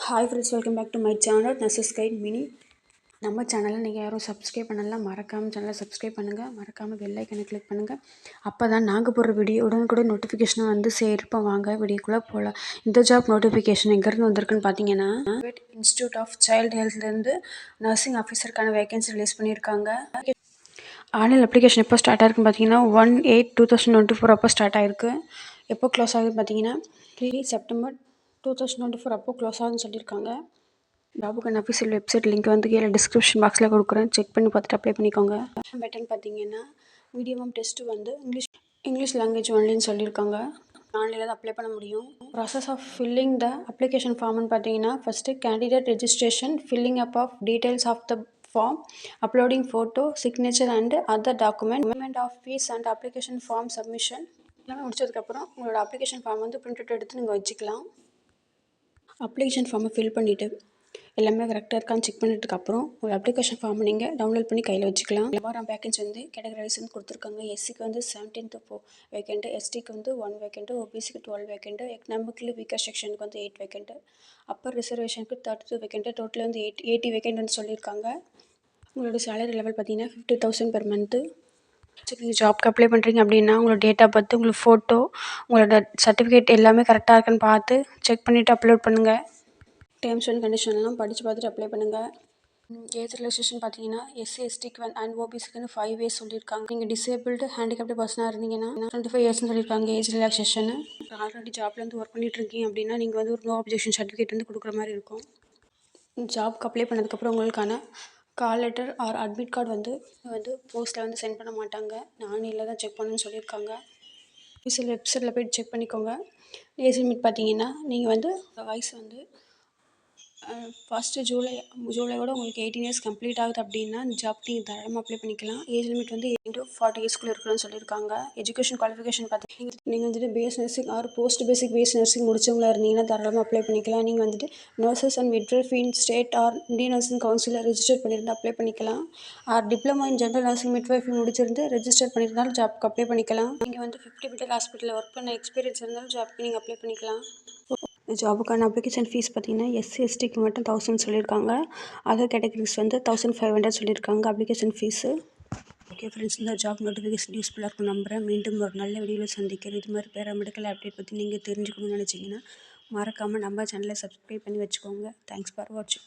Hi friends, welcome back to my channel nurses guide mini. நம்ம சேனலில் நீங்கள் யாரும் சப்ஸ்கிரைப் பண்ணலாம், மறக்காமல் சேனலை சப்ஸ்கிரைப் பண்ணுங்கள். மறக்காமல் பெல் ஐக்கனை கிளிக் பண்ணுங்கள். அப்போ தான் நாங்கள் போடுற வீடியோ உடனுக்குடன் நோட்டிஃபிகேஷன் வந்து சேர்ப்போம். வாங்க வீடியோக்குள்ளே போகலாம். இந்த ஜாப் நோட்டிஃபிகேஷன் எங்கேருந்து வந்திருக்குன்னு பார்த்தீங்கன்னா, இன்ஸ்டியூட் ஆஃப் சைல்டு ஹெல்த்லேருந்து நர்சிங் ஆஃபீஸருக்கான வேகன்சி ரிலீஸ் பண்ணியிருக்காங்க. ஆன்லைன் அப்ளிகேஷன் எப்போ ஸ்டார்ட் ஆயிருக்குன்னு பார்த்தீங்கன்னா 1/8/2024 அப்போ ஸ்டார்ட் ஆயிருக்கு. எப்போ க்ளோஸ் ஆகுதுன்னு பார்த்தீங்கன்னா 3 செப்டம்பர் 2024 அப்போ க்ளோஸ் ஆகுதுன்னு சொல்லியிருக்காங்க. ஜாபுக்கான அஃபிஷியல் வெப்சைட் லிங்க் வந்து கீழே டிஸ்கிரிப்ஷன் பாக்ஸில் கொடுக்குறேன். செக் பண்ணி பார்த்துட்டு அப்ளை பண்ணிக்கோங்க. பேட்டர்ன் பார்த்தீங்கன்னா மீடியம் டெஸ்ட்டு வந்து இங்கிலீஷ் லாங்குவேஜ் ஒன்லின்னு சொல்லியிருக்காங்க. ஆன்லைனில் தான் அப்ளை பண்ண முடியும். Process of filling the application ஃபார்ம்னு பார்த்தீங்கன்னா first candidate registration, filling up of details of the form, uploading photo, signature and other document, payment of fees and application form submission. எல்லாமே முடிச்சதுக்கப்புறம் உங்களோட அப்ளிகேஷன் ஃபார்ம் வந்து print out எடுத்து நீங்கள் வச்சுக்கலாம். Application ஃபார்மை ஃபில் பண்ணிவிட்டு எல்லாமே கரெக்டாக இருக்கான்னு செக் பண்ணிட்டதுக்கப்புறம் உங்கள் அப்ளிகேஷன் ஃபார்மை நீங்கள் டவுன்லோட் பண்ணி கையில் வச்சுக்கலாம். வாரம் வேகன்சி வந்து கேட்டகரைஸ் வந்து கொடுத்துருக்காங்க. எஸ்சிக்கு வந்து 17 வேக்கண்ட்டு, எஸ்டிக்கு வந்து 1 வேக்கண்ட்டு, ஓபிசிக்கு 12 வேக்கண்ட்டு, எக்கனாமிக்கலி வீக்கர் செக்ஷனுக்கு வந்து 8 வேக்கண்ட்டு, அப்பர் ரிசர்வேஷனுக்கு 32 வேக்கண்ட்டு, டோட்டல் வந்து 80 வேக்கண்ட் வந்து சொல்லியிருக்காங்க. உங்களோட சேலரி லெவல் பார்த்தீங்கன்னா 50,000 பெர் மந்த்து. சரி, நீங்கள் ஜாப்க்கு அப்ளை பண்ணுறீங்க அப்படின்னா உங்களோட டேட் ஆஃப் பர்த், உங்களுக்கு ஃபோட்டோ, உங்களோட சர்டிஃபிகேட் எல்லாமே கரெக்டாக இருக்குன்னு பார்த்து செக் பண்ணிவிட்டு அப்லோட் பண்ணுங்கள். டேர்ம்ஸ் அண்ட் கண்டிஷன்லாம் படித்து பார்த்துட்டு அப்ளை பண்ணுங்கள். ஏஜ் ரிலாக்ஸேஷன் பார்த்தீங்கன்னா எஸ்சி எஸ்டிக்கு அண்ட் ஓபிசிக்கு 5 இயர்ஸ் சொல்லியிருக்காங்க. நீங்கள் டிசேபிள்டு ஹேண்டிகேப்டு பர்சனாக இருந்தீங்கன்னா 25 இயர்ஸ்னு சொல்லியிருக்காங்க ஏஜ் ரிலாக்ஸேஷனு. ஆல்ரெடி ஜாப்லேருந்து ஒர்க் பண்ணிட்டு இருக்கீங்க அப்படின்னா நீங்கள் வந்து ஒரு நோ அப்ஜெக்ஷன் சர்டிஃபிகேட் வந்து கொடுக்குற மாதிரி இருக்கும். ஜாப்க்கு அப்ளை பண்ணதுக்கப்புறம் உங்களுக்கான call letter or admit card வந்து போஸ்ட்டில் வந்து சென்ட் பண்ண மாட்டாங்க. ஆன்லைனில் தான் செக் பண்ணணும்னு சொல்லியிருக்காங்க. ஆஃபீஸியல் வெப்சைட்டில் போய்ட்டு செக் பண்ணிக்கோங்க. ஏஜ் லிமிட் பார்த்தீங்கன்னா நீங்கள் வந்து வயசு வந்து ஃபஸ்ட்டு ஜூலையோட உங்களுக்கு 18 இயர்ஸ் கம்ப்ளீட் ஆகுது அப்படின்னா ஜாப் நீங்கள் தாராளமாக அப்ளை பண்ணிக்கலாம். ஏஜ் லிமிட் வந்து 40 இயர்ஸ்க்குள்ளே இருக்கணும்னு சொல்லியிருக்காங்க. எஜுகேஷன் குவாலிஃபிகேஷன் பார்த்தீங்கன்னா நீங்கள் வந்துட்டு பேஸ் நர்சிங் ஆர் போஸ்ட் பேசிக் பேஸ் நர்சிங் முடிச்சவங்களா இருந்தீங்கன்னா தாராளமாக அப்ளை பண்ணிக்கலாம். நீங்கள் வந்துட்டு nurses and midwife in state or Indian nursing கவுன்சிலில் ரெஜிஸ்டர் பண்ணியிருந்து அப்ளை பண்ணிக்கலாம். Or diploma in general nursing midwife முடிச்சிருந்து ரெஜிஸ்டர் பண்ணியிருந்தாலும் ஜாப்க்கு அப்ளை பண்ணிக்கலாம். நீங்கள் வந்து 50 பெட்டல் ஹாஸ்பிட்டலில் ஒர்க் பண்ண எக்ஸ்பீரியன்ஸ் இருந்தாலும் ஜாப்க்கு நீங்கள் அப்ளை பண்ணிக்கலாம். ஜாபுக்கான அப்ளிகேஷன் ஃபீஸ் பார்த்தீங்கன்னா எஸ்சி எஸ்டிக்கு மட்டும் 1000 சொல்லியிருக்காங்க. அதர் கேட்டகரிஸ் வந்து 1500 சொல்லியிருக்காங்க அப்ளிகேஷன் ஃபீஸு. ஓகே ஃப்ரெண்ட்ஸ், இந்த ஜாப் நோட்டிஃபிகேஷன் யூஸ்ஃபுல்லாக இருக்கும் நம்புகிறேன். மீண்டும் ஒரு நல்ல வீடியோவில் சந்திக்கிறேன். இது மாதிரி பேராமெடிக்கல் அப்டேட் பற்றி நீங்கள் தெரிஞ்சுக்கணும்னு நினச்சிங்கன்னா மறக்காமல் நம்ம சேனலை சப்ஸ்கிரைப் பண்ணி வச்சுக்கோங்க. தேங்க்ஸ் ஃபார் வாட்சிங்.